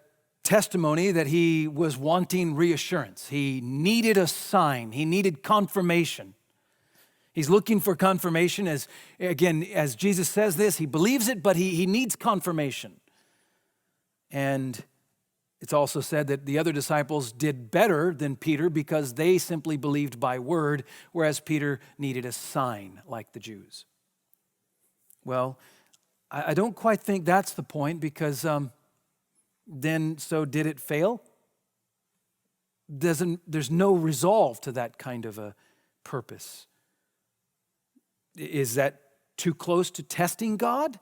testimony that he was wanting reassurance. He needed a sign. He needed confirmation. He's looking for confirmation as Jesus says this, he believes it, but he needs confirmation. And it's also said that the other disciples did better than Peter because they simply believed by word, whereas Peter needed a sign like the Jews. Well, I don't quite think that's the point, because then so did it fail? There's no resolve to that kind of a purpose. Is that too close to testing God?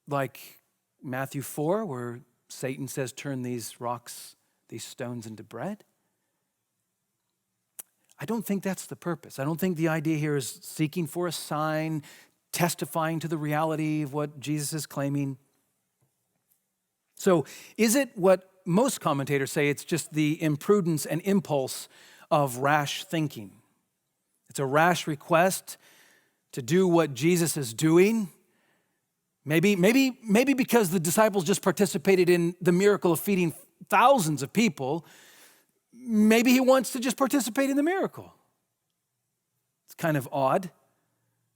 Like Matthew 4, where Satan says, turn these stones into bread? I don't think that's the purpose. I don't think the idea here is seeking for a sign, testifying to the reality of what Jesus is claiming. So is it what most commentators say? It's just the imprudence and impulse of rash thinking. It's a rash request to do what Jesus is doing. Maybe because the disciples just participated in the miracle of feeding thousands of people, maybe he wants to just participate in the miracle. It's kind of odd,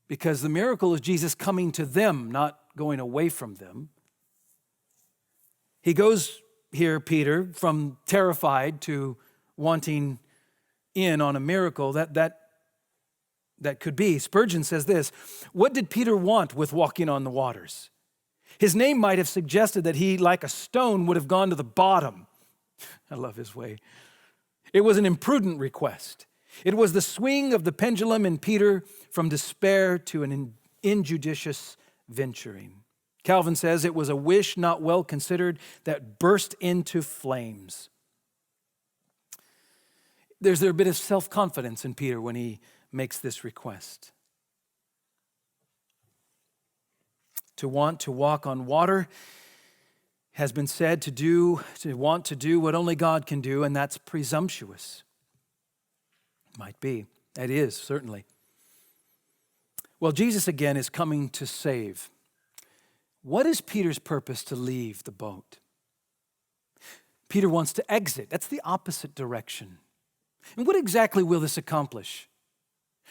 because the miracle is Jesus coming to them, not going away from them. He goes here, Peter, from terrified to wanting in on a miracle. That could be. Spurgeon says this: what did Peter want with walking on the waters? His name might have suggested that he, like a stone, would have gone to the bottom. I love his way. It was an imprudent request. It was the swing of the pendulum in Peter from despair to an injudicious venturing. Calvin says it was a wish not well considered that burst into flames. There's a bit of self-confidence in Peter when he makes this request. To want to walk on water has been said to want to do what only God can do, and that's presumptuous. Might be. It is, certainly. Well, Jesus again is coming to save. What is Peter's purpose to leave the boat? Peter wants to exit. That's the opposite direction. And what exactly will this accomplish?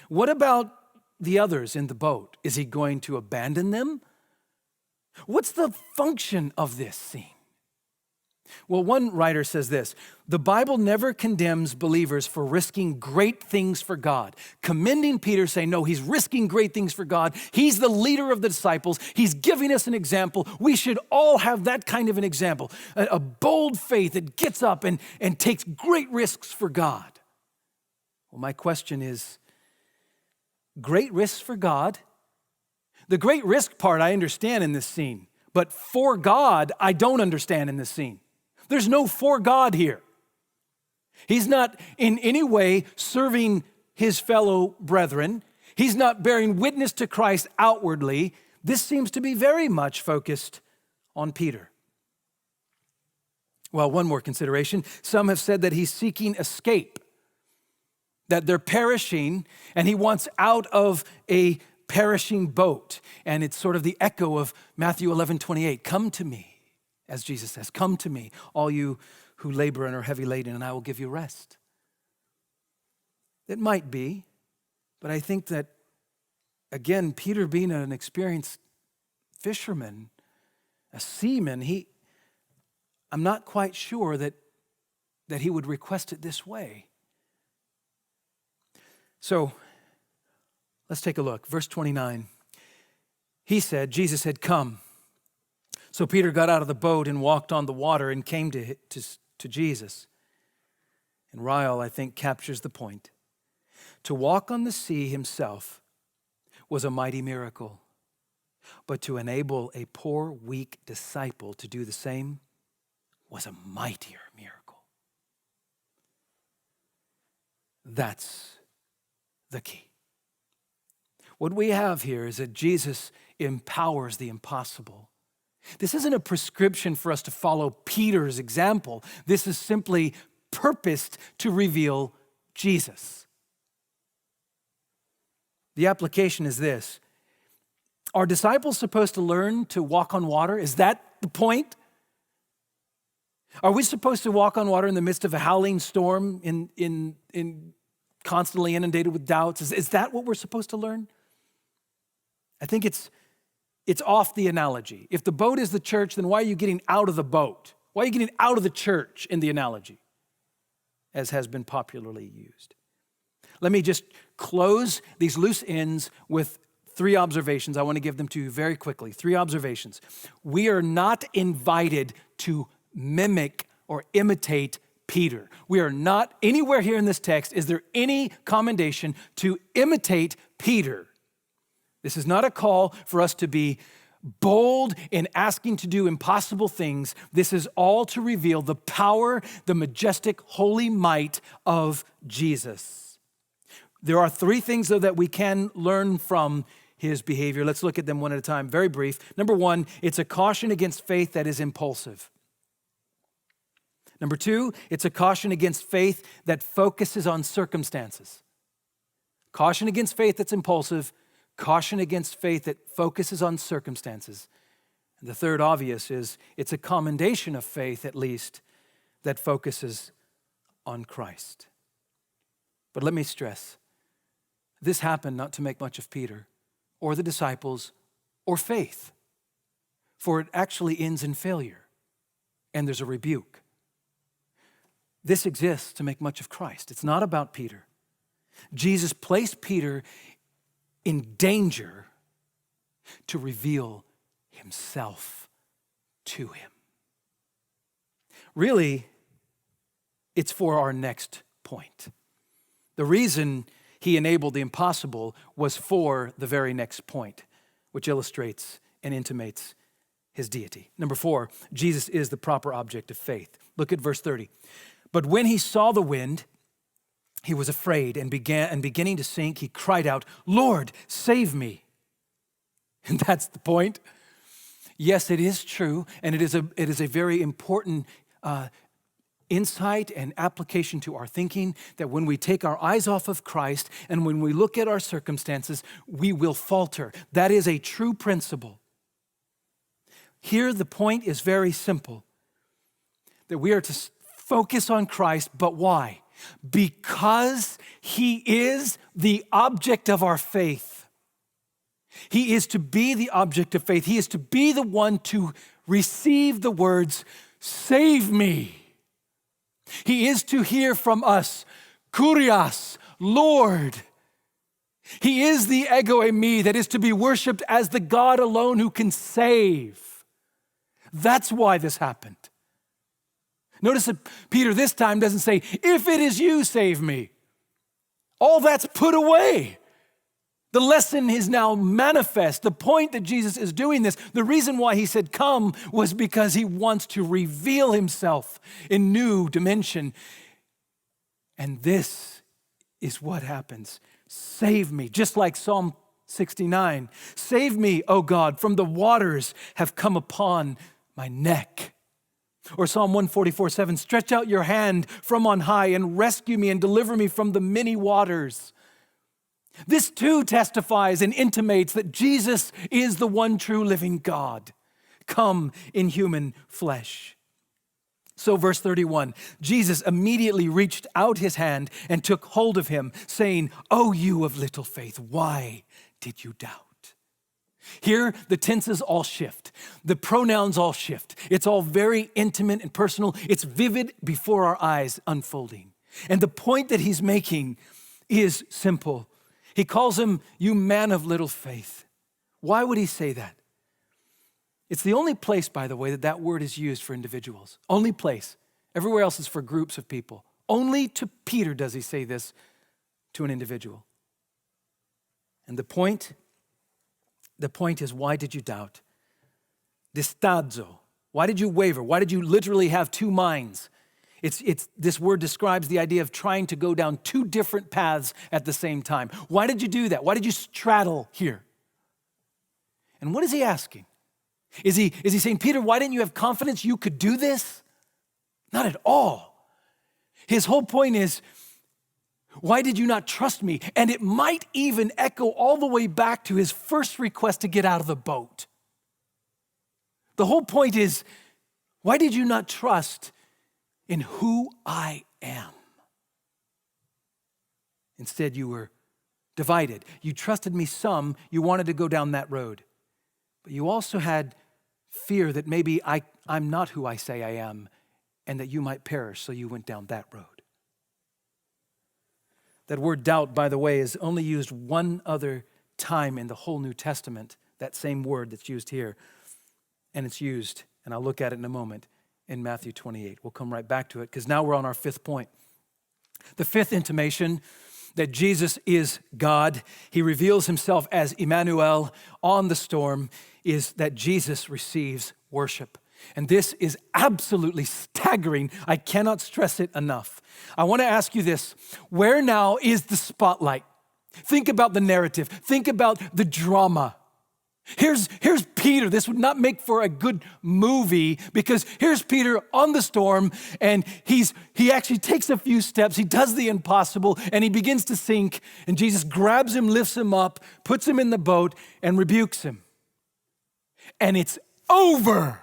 What about the others in the boat? Is he going to abandon them? What's the function of this scene? Well, one writer says this: the Bible never condemns believers for risking great things for God. Commending Peter, saying, no, he's risking great things for God. He's the leader of the disciples. He's giving us an example. We should all have that kind of an example, a bold faith that gets up and takes great risks for God. Well, my question is, great risks for God? The great risk part I understand in this scene, but for God, I don't understand in this scene. There's no for God here. He's not in any way serving his fellow brethren. He's not bearing witness to Christ outwardly. This seems to be very much focused on Peter. Well, one more consideration. Some have said that he's seeking escape, that they're perishing, and he wants out of a perishing boat. And it's sort of the echo of Matthew 11:28. Come to me. As Jesus says, come to me, all you who labor and are heavy laden, and I will give you rest. It might be, but I think that, again, Peter being an experienced fisherman, a seaman, I'm not quite sure that he would request it this way. So let's take a look. Verse 29. Jesus said, come. So Peter got out of the boat and walked on the water and came to Jesus. And Ryle, I think, captures the point. To walk on the sea himself was a mighty miracle, but to enable a poor, weak disciple to do the same was a mightier miracle. That's the key. What we have here is that Jesus empowers the impossible. This isn't a prescription for us to follow Peter's example. This is simply purposed to reveal Jesus. The application is this. Are disciples supposed to learn to walk on water? Is that the point? Are we supposed to walk on water in the midst of a howling storm, in constantly inundated with doubts? Is that what we're supposed to learn? I think it's off the analogy. If the boat is the church, then why are you getting out of the boat? Why are you getting out of the church in the analogy, as has been popularly used? Let me just close these loose ends with 3 observations. I want to give them to you very quickly. 3 observations. We are not invited to mimic or imitate Peter. We are not, anywhere here in this text, is there any commendation to imitate Peter. This is not a call for us to be bold in asking to do impossible things. This is all to reveal the power, the majestic, holy might of Jesus. There are 3 things, though, that we can learn from his behavior. Let's look at them one at a time. Very brief. Number 1, it's a caution against faith that is impulsive. Number 2, it's a caution against faith that focuses on circumstances. Caution against faith that's impulsive. Caution against faith that focuses on circumstances. And the third obvious is it's a commendation of faith, at least, that focuses on Christ. But let me stress, this happened not to make much of Peter or the disciples or faith, for it actually ends in failure and there's a rebuke. This exists to make much of Christ. It's not about Peter. Jesus placed Peter in danger to reveal himself to him. Really, it's for our next point. The reason he enabled the impossible was for the very next point, which illustrates and intimates his deity. Number 4, Jesus is the proper object of faith. Look at verse 30. But when he saw the wind, he was afraid and beginning to sink, he cried out, "Lord, save me." And that's the point. Yes, it is true, and it is a very important insight and application to our thinking that when we take our eyes off of Christ and when we look at our circumstances, we will falter. That is a true principle. Here, the point is very simple, that we are to focus on Christ, but why? Because he is the object of our faith. He is to be the object of faith. He is to be the one to receive the words, "Save me." He is to hear from us, "Kurios," Lord. He is the ego eimi that is to be worshiped as the God alone who can save. That's why this happened. Notice that Peter this time doesn't say, "If it is you, save me." All that's put away. The lesson is now manifest. The point that Jesus is doing this, the reason why he said come was because he wants to reveal himself in new dimension. And this is what happens. Save me, just like Psalm 69. Save me, O God, from the waters have come upon my neck. Or Psalm 144:7, stretch out your hand from on high and rescue me and deliver me from the many waters. This too testifies and intimates that Jesus is the one true living God. come in human flesh. So verse 31, Jesus immediately reached out his hand and took hold of him, saying, "O you of little faith, why did you doubt?" Here, the tenses all shift. The pronouns all shift. It's all very intimate and personal. It's vivid before our eyes unfolding. And the point that he's making is simple. He calls him, "You man of little faith." Why would he say that? It's the only place, by the way, that that word is used for individuals. Only place. Everywhere else is for groups of people. Only to Peter does he say this to an individual. And the point is, why did you doubt? Distazo. Why did you waver? Why did you literally have two minds? This word describes the idea of trying to go down two different paths at the same time. Why did you do that? Why did you straddle here? And what is he asking? Is he saying, Peter, why didn't you have confidence you could do this? Not at all. His whole point is, why did you not trust me? And it might even echo all the way back to his first request to get out of the boat. The whole point is, why did you not trust in who I am? Instead, you were divided. You trusted me some, you wanted to go down that road. But you also had fear that maybe I'm not who I say I am and that you might perish, so you went down that road. That word doubt, by the way, is only used one other time in the whole New Testament, that same word that's used here. And it's used, and I'll look at it in a moment, in Matthew 28. We'll come right back to it because now we're on our fifth point. The fifth intimation that Jesus is God, he reveals himself as Immanuel on the storm, is that Jesus receives worship. And this is absolutely staggering. I cannot stress it enough. I want to ask you this. Where now is the spotlight? Think about the narrative. Think about the drama. Here's Peter. This would not make for a good movie because here's Peter on the storm and he actually takes a few steps. He does the impossible and he begins to sink and Jesus grabs him, lifts him up, puts him in the boat and rebukes him. And it's over.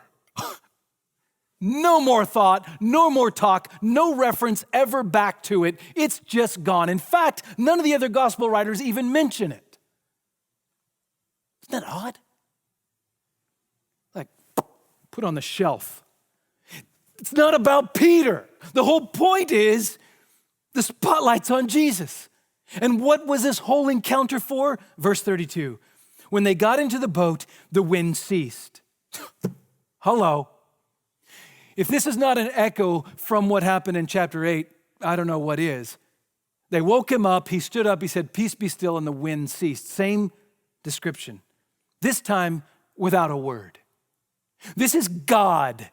No more thought, no more talk, no reference ever back to it. It's just gone. In fact, none of the other gospel writers even mention it. Isn't that odd? Like, put on the shelf. It's not about Peter. The whole point is the spotlight's on Jesus. And what was this whole encounter for? Verse 32. When they got into the boat, the wind ceased. Hello. If this is not an echo from what happened in chapter 8, I don't know what is. They woke him up, he stood up, he said, "Peace be still," and the wind ceased. Same description. This time without a word. This is God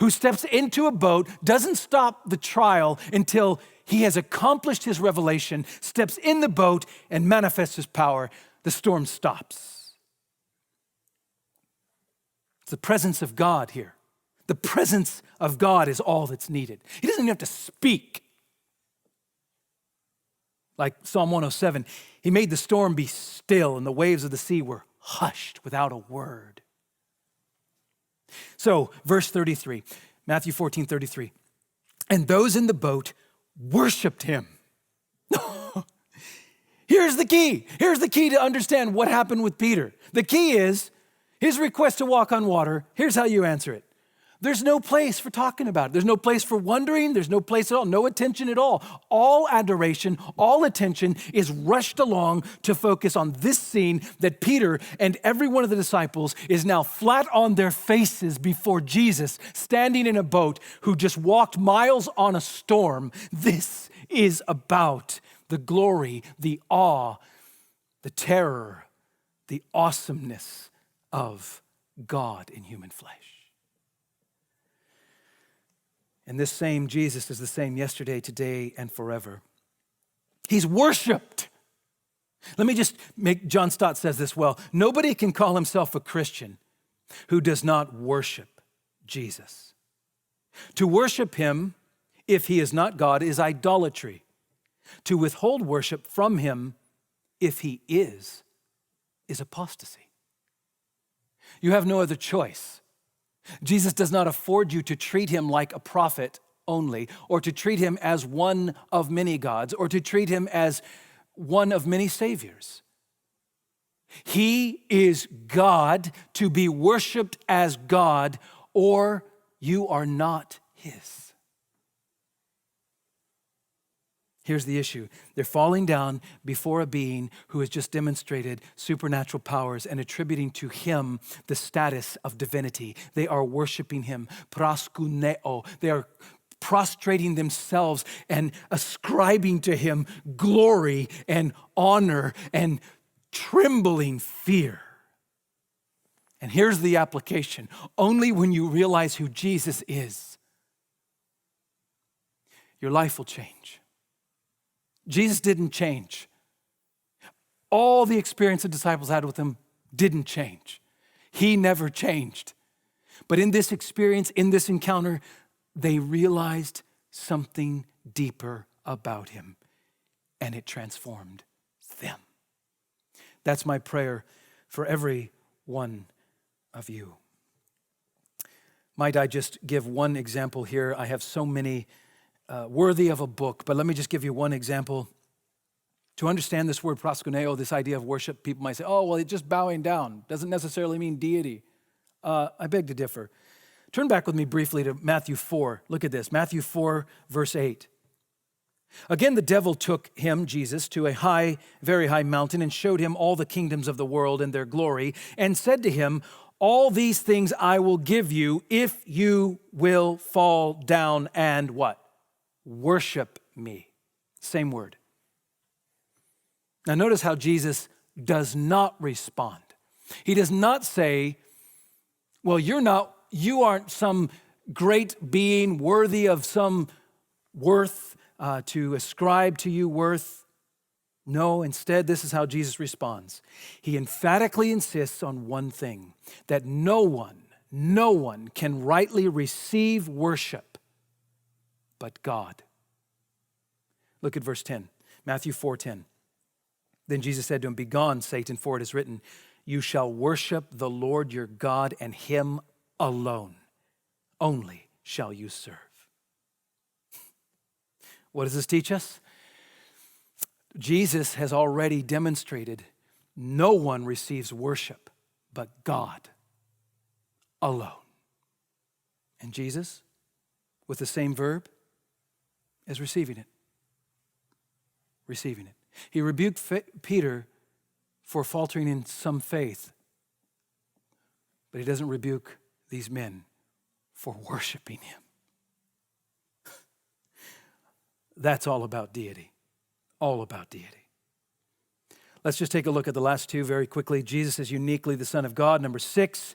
who steps into a boat, doesn't stop the trial until he has accomplished his revelation, steps in the boat and manifests his power. The storm stops. It's the presence of God here. The presence of God is all that's needed. He doesn't even have to speak. Like Psalm 107, he made the storm be still and the waves of the sea were hushed without a word. So, verse 33, Matthew 14:33. And those in the boat worshiped him. Here's the key. Here's the key to understand what happened with Peter. The key is his request to walk on water. Here's how you answer it. There's no place for talking about it. There's no place for wondering. There's no place at all. No attention at all. All adoration, all attention is rushed along to focus on this scene that Peter and every one of the disciples is now flat on their faces before Jesus, standing in a boat who just walked miles on a storm. This is about the glory, the awe, the terror, the awesomeness of God in human flesh. And this same Jesus is the same yesterday, today, and forever. He's worshiped. Let me just John Stott says this well. Nobody can call himself a Christian who does not worship Jesus. To worship him, if he is not God, is idolatry. To withhold worship from him, if he is apostasy. You have no other choice Jesus does not afford you to treat him like a prophet only, or to treat him as one of many gods, or to treat him as one of many saviors. He is God to be worshiped as God, or you are not his. Here's the issue. They're falling down before a being who has just demonstrated supernatural powers and attributing to him the status of divinity. They are worshiping him. Proskuneo. They are prostrating themselves and ascribing to him glory and honor and trembling fear. And here's the application. Only when you realize who Jesus is, your life will change. Jesus didn't change. All the experience the disciples had with him didn't change. He never changed. But in this experience, in this encounter, they realized something deeper about him, and it transformed them. That's my prayer for every one of you. Might I just give one example here? I have so many worthy of a book, but let me just give you one example. To understand this word proskuneo, this idea of worship, people might say, oh, well, it's just bowing down. Doesn't necessarily mean deity. I beg to differ. Turn back with me briefly to Matthew 4. Look at this, Matthew 4, verse 8. Again, the devil took him, Jesus, to a high, very high mountain and showed him all the kingdoms of the world and their glory and said to him, all these things I will give you if you will fall down and what? Worship me. Same word. Now notice how Jesus does not respond. He does not say, well, you aren't some great being worthy of some worth to ascribe to you worth. No, instead, this is how Jesus responds. He emphatically insists on one thing, that no one can rightly receive worship but God. Look at verse 10, Matthew 4:10. Then Jesus said to him, begone, Satan, for it is written, you shall worship the Lord your God, and him alone only shall you serve. What does this teach us? Jesus has already demonstrated no one receives worship but God alone. And Jesus, with the same verb, is receiving it. Receiving it. He rebuked Peter for faltering in some faith, but he doesn't rebuke these men for worshiping him. That's all about deity. All about deity. Let's just take a look at the last two very quickly. Jesus is uniquely the Son of God. Number 6.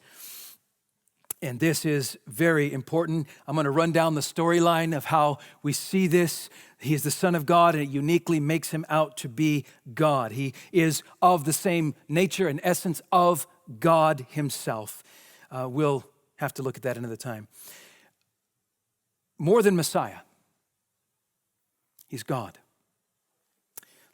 And this is very important. I'm going to run down the storyline of how we see this. He is the Son of God, and it uniquely makes him out to be God. He is of the same nature and essence of God himself. We'll have to look at that another time. More than Messiah, he's God.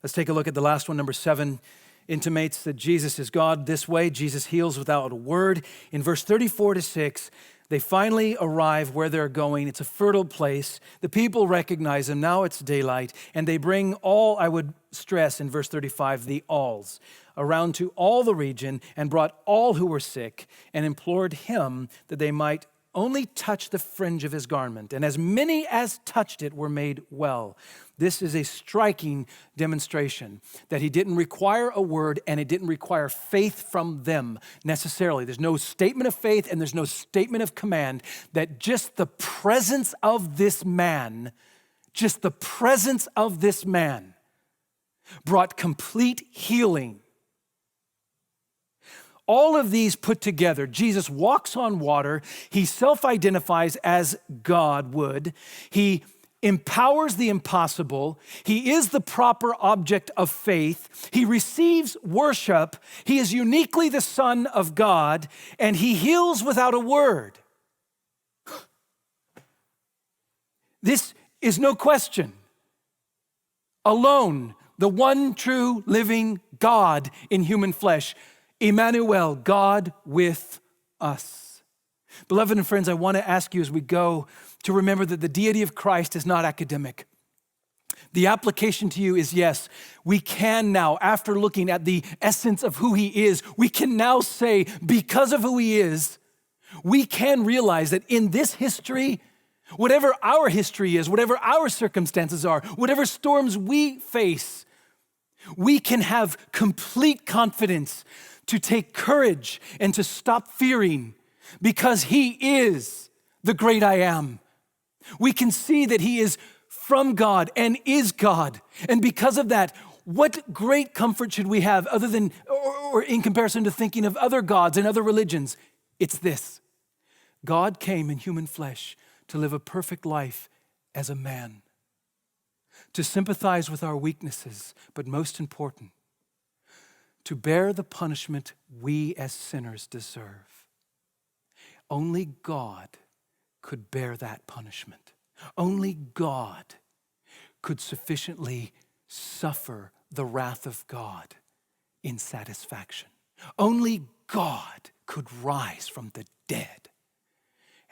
Let's take a look at the last one, number 7. Intimates that Jesus is God this way. Jesus heals without a word. In verse 34-6, they finally arrive where they're going. It's a fertile place. The people recognize him. Now it's daylight. And they bring all, I would stress in verse 35, the alls, around to all the region and brought all who were sick and implored him that they might only touch the fringe of his garment. And as many as touched it were made well. This is a striking demonstration that he didn't require a word and it didn't require faith from them necessarily. There's no statement of faith and there's no statement of command, that just the presence of this man, brought complete healing. All of these put together, Jesus walks on water. He self-identifies as God would. He empowers the impossible. He is the proper object of faith. He receives worship. He is uniquely the Son of God, and he heals without a word. This is no question. Alone, the one true living God in human flesh, Immanuel, God with us. Beloved and friends, I want to ask you as we go to remember that the deity of Christ is not academic. The application to you is, yes, we can now, after looking at the essence of who he is, we can now say, because of who he is, we can realize that in this history, whatever our history is, whatever our circumstances are, whatever storms we face, we can have complete confidence to take courage and to stop fearing because he is the great I am. We can see that he is from God and is God. And because of that, what great comfort should we have other than, or in comparison to thinking of other gods and other religions? It's this: God came in human flesh to live a perfect life as a man, to sympathize with our weaknesses, but most important, to bear the punishment we as sinners deserve. Only God could bear that punishment. Only God could sufficiently suffer the wrath of God in satisfaction. Only God could rise from the dead.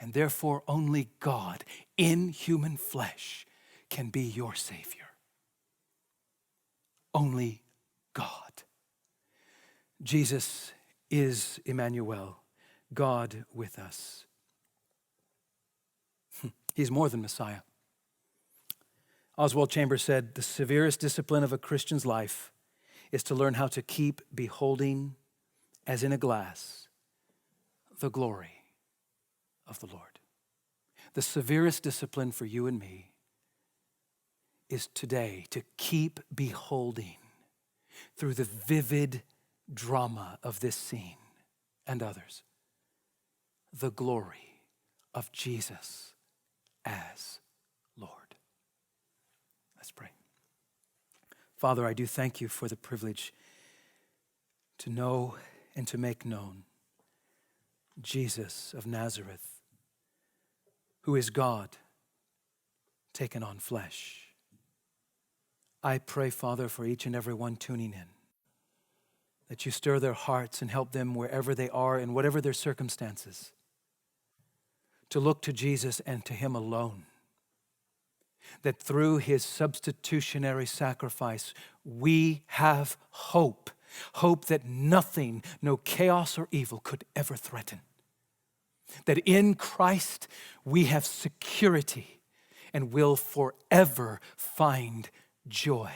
And therefore, only God in human flesh can be your Savior. Only God. Jesus is Immanuel, God with us. He's more than Messiah. Oswald Chambers said, the severest discipline of a Christian's life is to learn how to keep beholding, as in a glass, the glory of the Lord. The severest discipline for you and me is today to keep beholding through the vivid drama of this scene and others, the glory of Jesus as Lord. Let's pray. Father, I do thank you for the privilege to know and to make known Jesus of Nazareth, who is God taken on flesh. I pray, Father, for each and every one tuning in, that you stir their hearts and help them wherever they are in whatever their circumstances, to look to Jesus and to him alone. That through his substitutionary sacrifice, we have hope. Hope that nothing, no chaos or evil could ever threaten. That in Christ we have security and will forever find joy.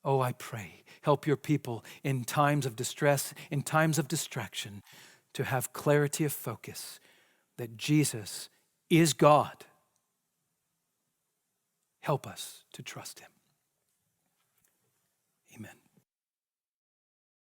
Oh, I pray, help your people in times of distress, in times of distraction, to have clarity of focus that Jesus is God. Help us to trust him. Amen.